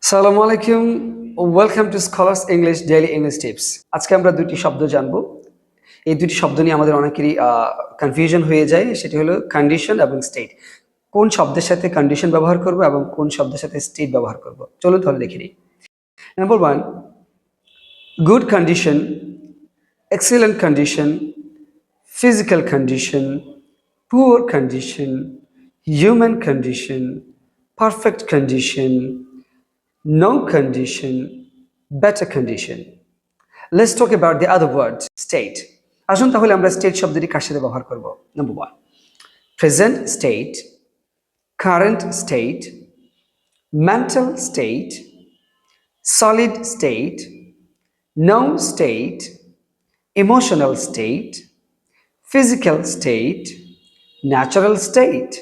আসসালামু আলাইকুম, welcome to scholars English daily English tips. আজকে আমরা দুটি শব্দ জানবো। এই দুটি শব্দ নিয়ে আমাদের অনেকেরই কনফিউশন হয়ে যায়। সেটি হলো কন্ডিশন এবং স্টেট। কোন শব্দের সাথে কন্ডিশন ব্যবহার করব এবং কোন শব্দের সাথে স্টেট ব্যবহার করব, চলুন তাহলে দেখে নিই। Number one, good condition, excellent condition, physical condition, poor condition, human condition, perfect condition, no condition, better condition. Let's talk about the other word, state. আসুন তাহলে আমরা state শব্দটি কার সাথে ব্যবহার করব। Number one, present state, current state, mental state, solid state, no state, emotional state, physical state, natural state,